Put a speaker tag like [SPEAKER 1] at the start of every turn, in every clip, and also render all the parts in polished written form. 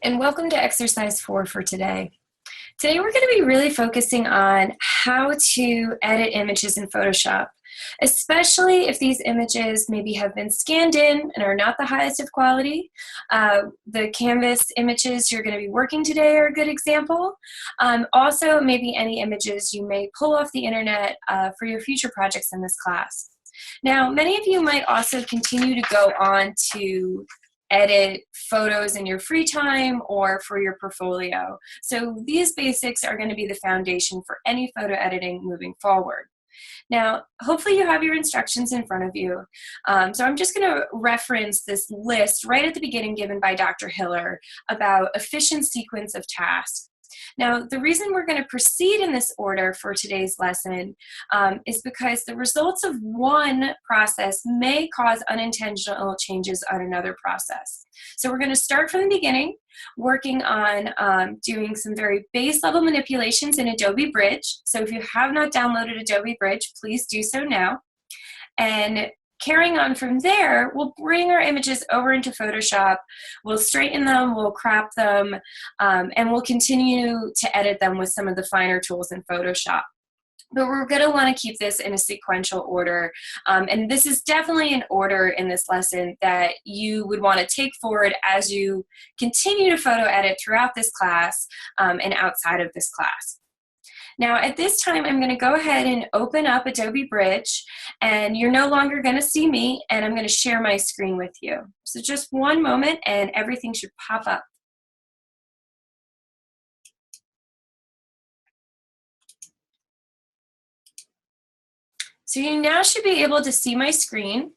[SPEAKER 1] And welcome to exercise 4 for today. Today we're going to be really focusing on how to edit images in Photoshop, especially if these images maybe have been scanned in and are not the highest of quality. The Canvas images you're going to be working today are a good example. Also, maybe any images you may pull off the internet for your future projects in this class. Now, many of you might also continue to go on to edit photos in your free time or for your portfolio. So these basics are going to be the foundation for any photo editing moving forward. Now, hopefully you have your instructions in front of you. So I'm just going to reference this list right at the beginning given by Dr. Hiller about efficient sequence of tasks. Now, the reason we're going to proceed in this order for today's lesson is because the results of one process may cause unintentional changes on another process. So we're going to start from the beginning, working on doing some very base level manipulations in Adobe Bridge. So if you have not downloaded Adobe Bridge, please do so now. And carrying on from there, we'll bring our images over into Photoshop, we'll straighten them, we'll crop them, and we'll continue to edit them with some of the finer tools in Photoshop. But we're going to want to keep this in a sequential order, and this is definitely an order in this lesson that you would want to take forward as you continue to photo edit throughout this class and outside of this class. Now at this time, I'm going to go ahead and open up Adobe Bridge, and you're no longer going to see me, and I'm going to share my screen with you. So just one moment and everything should pop up. So you now should be able to see my screen.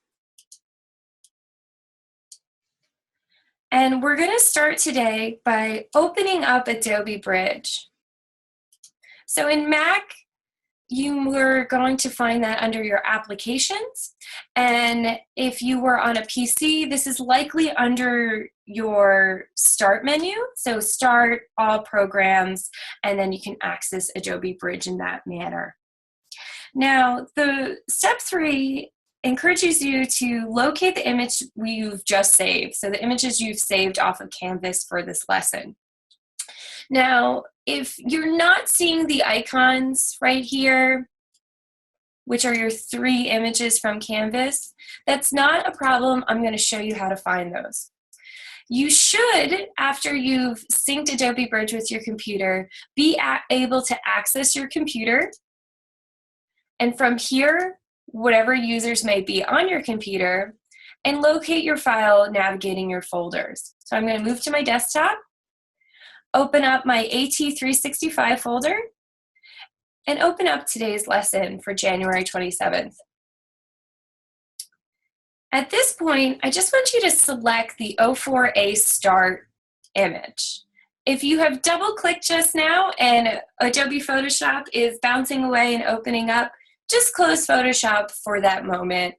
[SPEAKER 1] And we're going to start today by opening up Adobe Bridge. So in Mac, you were going to find that under your applications. And if you were on a PC, this is likely under your start menu. So start, all programs, and then you can access Adobe Bridge in that manner. Now, the step 3 encourages you to locate the image you've just saved. So the images you've saved off of Canvas for this lesson. Now, if you're not seeing the icons right here, which are your 3 images from Canvas, that's not a problem. I'm going to show you how to find those. You should, after you've synced Adobe Bridge with your computer, be able to access your computer. And from here, whatever users may be on your computer, and locate your file navigating your folders. So I'm going to move to my desktop, open up my AT365 folder, and open up today's lesson for January 27th. At this point, I just want you to select the O4A start image. If you have double-clicked just now and Adobe Photoshop is bouncing away and opening up, just close Photoshop for that moment.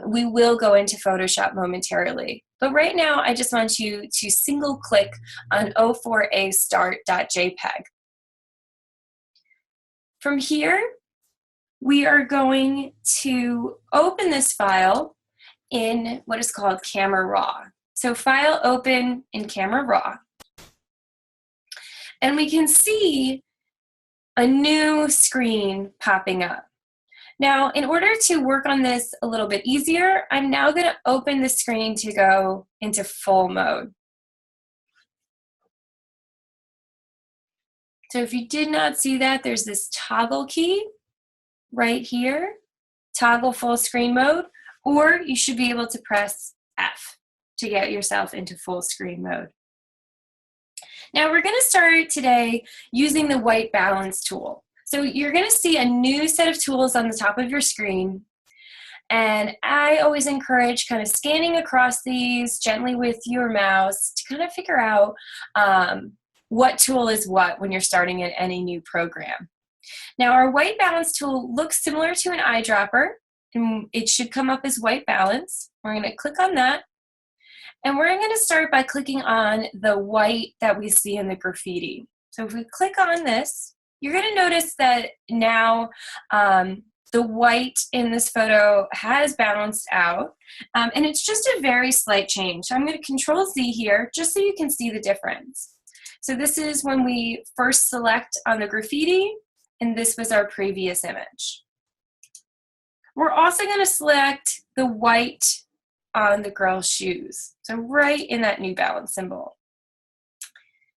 [SPEAKER 1] We will go into Photoshop momentarily. But right now, I just want you to single click on o4astart.jpg. From here, we are going to open this file in what is called Camera Raw. So file open in Camera Raw. And we can see a new screen popping up. Now, in order to work on this a little bit easier, I'm now going to open the screen to go into full mode. So if you did not see that, there's this toggle key right here, toggle full screen mode, or you should be able to press F to get yourself into full screen mode. Now we're going to start today using the white balance tool. So you're going to see a new set of tools on the top of your screen. And I always encourage kind of scanning across these gently with your mouse to kind of figure out what tool is what when you're starting in any new program. Now our white balance tool looks similar to an eyedropper, and it should come up as white balance. We're going to click on that. And we're going to start by clicking on the white that we see in the graffiti. So if we click on this, you're going to notice that now The white in this photo has balanced out, and it's just a very slight change. So I'm going to Control Z here just so you can see the difference. So this is when we first select on the graffiti, and this was our previous image. We're also going to select the white on the girl's shoes, so right in that New Balance symbol,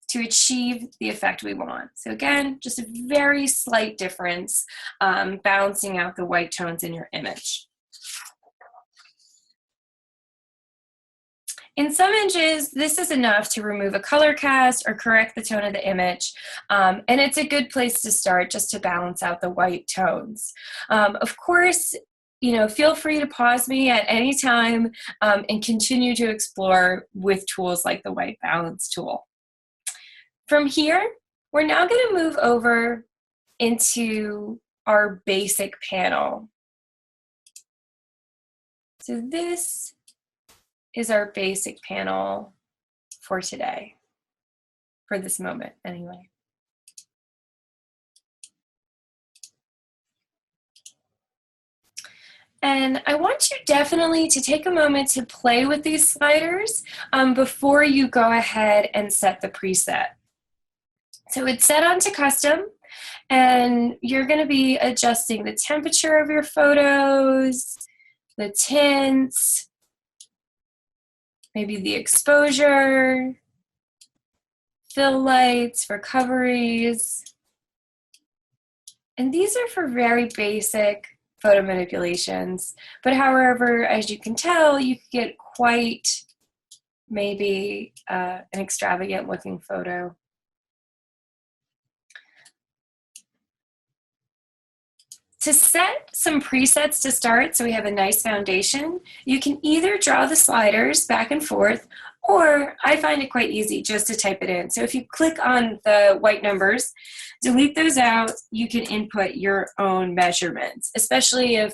[SPEAKER 1] to achieve the effect we want. So again, just a very slight difference, balancing out the white tones in your image. In some images, this is enough to remove a color cast or correct the tone of the image, and it's a good place to start just to balance out the white tones. Of course, feel free to pause me at any time and continue to explore with tools like the white balance tool. From here, we're now going to move over into our basic panel. So this is our basic panel for today, for this moment anyway. And I want you definitely to take a moment to play with these sliders before you go ahead and set the preset. So it's set onto custom, and you're going to be adjusting the temperature of your photos, the tints, maybe the exposure, fill lights, recoveries. And these are for very basic photo manipulations, but however, as you can tell, you could get quite maybe an extravagant looking photo. To set some presets to start so we have a nice foundation, you can either draw the sliders back and forth, or I find it quite easy just to type it in. So if you click on the white numbers, delete those out, you can input your own measurements, especially if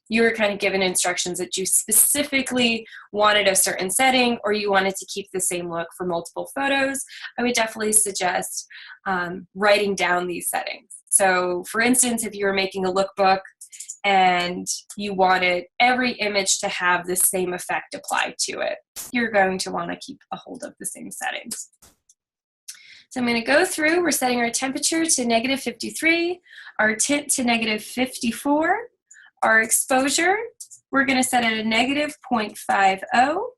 [SPEAKER 1] you were kind of given instructions that you specifically wanted a certain setting or you wanted to keep the same look for multiple photos. I would definitely suggest writing down these settings. So for instance, if you were making a lookbook and you wanted every image to have the same effect applied to it, you're going to want to keep a hold of the same settings. So I'm going to go through, we're setting our temperature to -53, our tint to -54, our exposure, we're going to set at a -0.50.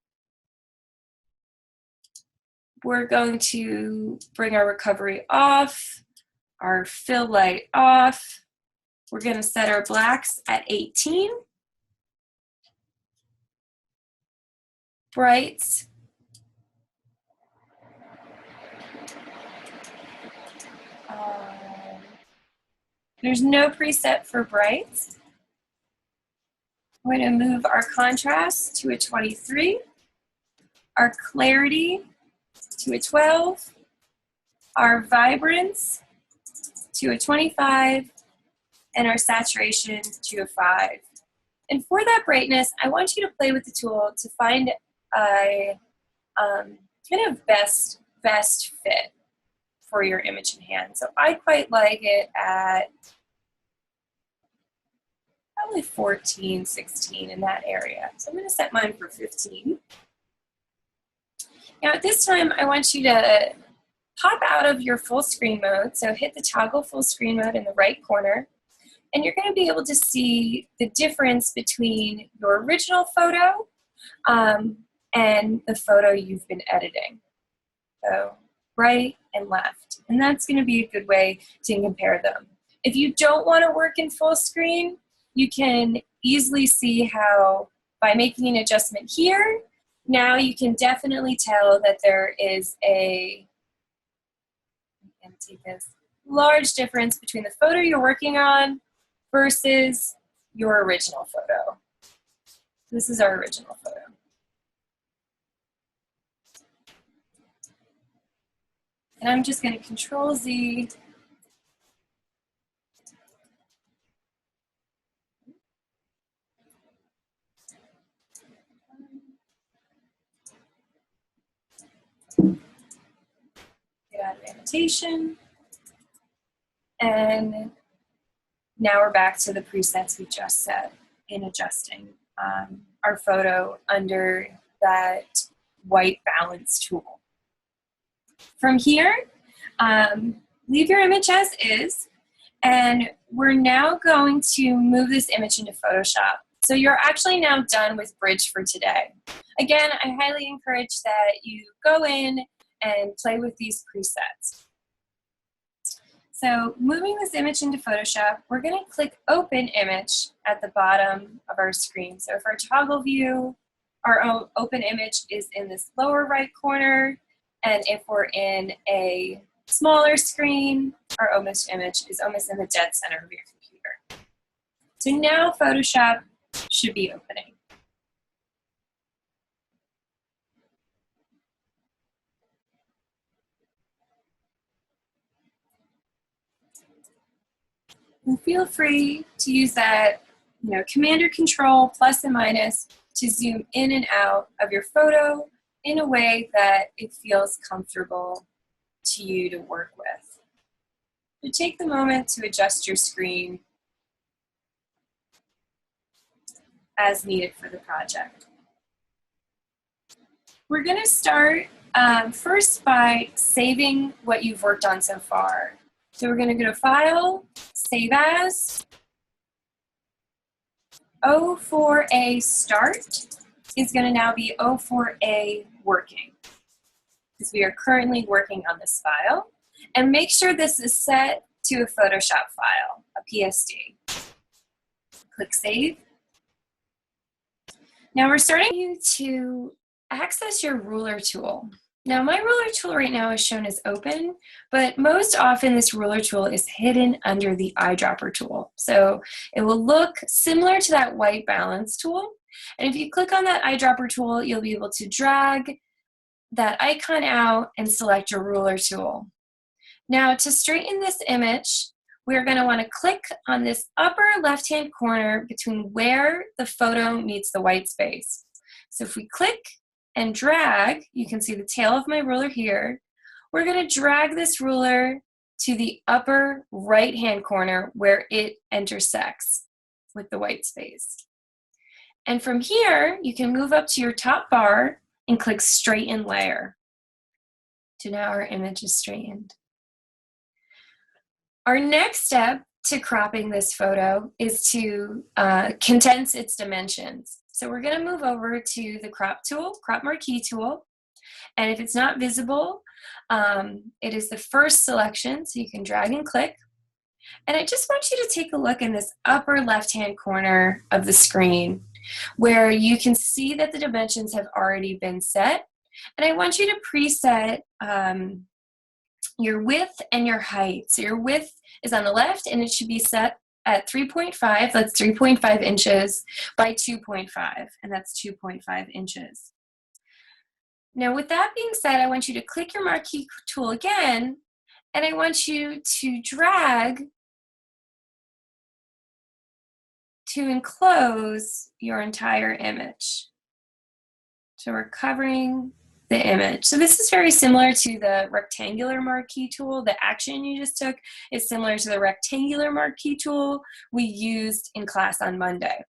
[SPEAKER 1] We're going to bring our recovery off, our fill light off. We're going to set our blacks at 18. Brights. There's no preset for brights. We're going to move our contrast to a 23, our clarity to a 12, our vibrance to a 25, and our saturation to a 5. And for that brightness, I want you to play with the tool to find a kind of best fit for your image in hand. So I quite like it at probably 14, 16 in that area. So I'm going to set mine for 15. Now at this time, I want you to pop out of your full screen mode. So hit the toggle full screen mode in the right corner. And you're going to be able to see the difference between your original photo and the photo you've been editing. So right and left. And that's going to be a good way to compare them. If you don't want to work in full screen, you can easily see how by making an adjustment here, now you can definitely tell that there is a large difference between the photo you're working on versus your original photo. This is our original photo. And I'm just going to Control Z. Get out of annotation. And now we're back to the presets we just set in adjusting our photo under that white balance tool. From here, leave your image as is, and we're now going to move this image into Photoshop. So you're actually now done with Bridge for today. Again, I highly encourage that you go in and play with these presets. So moving this image into Photoshop, we're going to click Open Image at the bottom of our screen. So if our toggle view, our open image is in this lower right corner, and if we're in a smaller screen, our almost image is almost in the dead center of your computer. So now Photoshop should be opening. And feel free to use that, Command or Control plus and minus to zoom in and out of your photo in a way that it feels comfortable to you to work with. So take the moment to adjust your screen as needed for the project. We're going to start first by saving what you've worked on so far. So we're going to go to File, Save As. O4A Start is going to now be O4A Working, because we are currently working on this file. And make sure this is set to a Photoshop file, a PSD. Click Save. Now we're starting you to access your ruler tool. Now my ruler tool right now is shown as open, but most often this ruler tool is hidden under the eyedropper tool. So it will look similar to that white balance tool. And if you click on that eyedropper tool, you'll be able to drag that icon out and select your ruler tool. Now to straighten this image, we're going to want to click on this upper left-hand corner between where the photo meets the white space. So if we click and drag, you can see the tail of my ruler here. We're going to drag this ruler to the upper right-hand corner where it intersects with the white space. And from here, you can move up to your top bar and click Straighten Layer. So now our image is straightened. Our next step to cropping this photo is to condense its dimensions. So we're going to move over to the crop tool, crop marquee tool. And if it's not visible, it is the first selection, so you can drag and click. And I just want you to take a look in this upper left-hand corner of the screen where you can see that the dimensions have already been set. And I want you to preset your width and your height. So your width is on the left and it should be set at 3.5, that's 3.5 inches by 2.5, and that's 2.5 inches. Now with that being said, I want you to click your marquee tool again, and I want you to drag to enclose your entire image. So we're covering the image. So this is very similar to the rectangular marquee tool. The action you just took is similar to the rectangular marquee tool we used in class on Monday.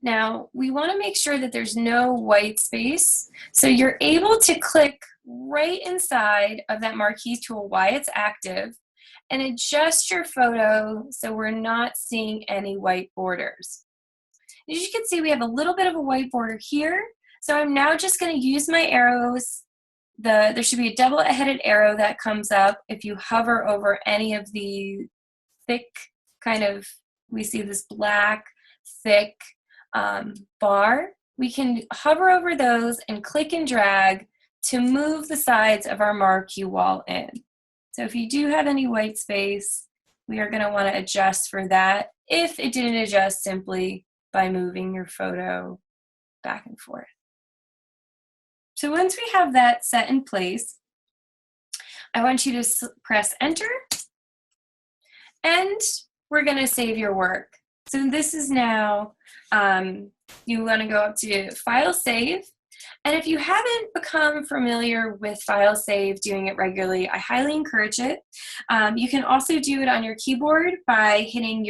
[SPEAKER 1] Now, we want to make sure that there's no white space. So you're able to click right inside of that marquee tool while it's active and adjust your photo so we're not seeing any white borders. As you can see, we have a little bit of a white border here. So I'm now just going to use my arrows. There should be a double-headed arrow that comes up if you hover over any of the thick we see this black, thick bar. We can hover over those and click and drag to move the sides of our marquee wall in. So if you do have any white space, we are going to want to adjust for that if it didn't adjust simply by moving your photo back and forth. So once we have that set in place, I want you to press Enter, and we're going to save your work. So this is now, you want to go up to File, Save, And if you haven't become familiar with file save, doing it regularly, I highly encourage it. You can also do it on your keyboard by hitting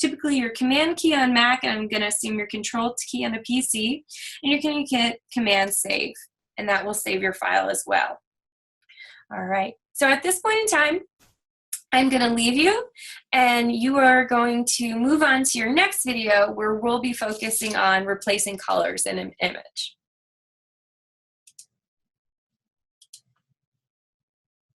[SPEAKER 1] typically your command key on Mac, and I'm going to assume your control key on a PC, and you're going to hit command save, and that will save your file as well. All right, so at this point in time, I'm going to leave you, and you are going to move on to your next video where we'll be focusing on replacing colors in an image.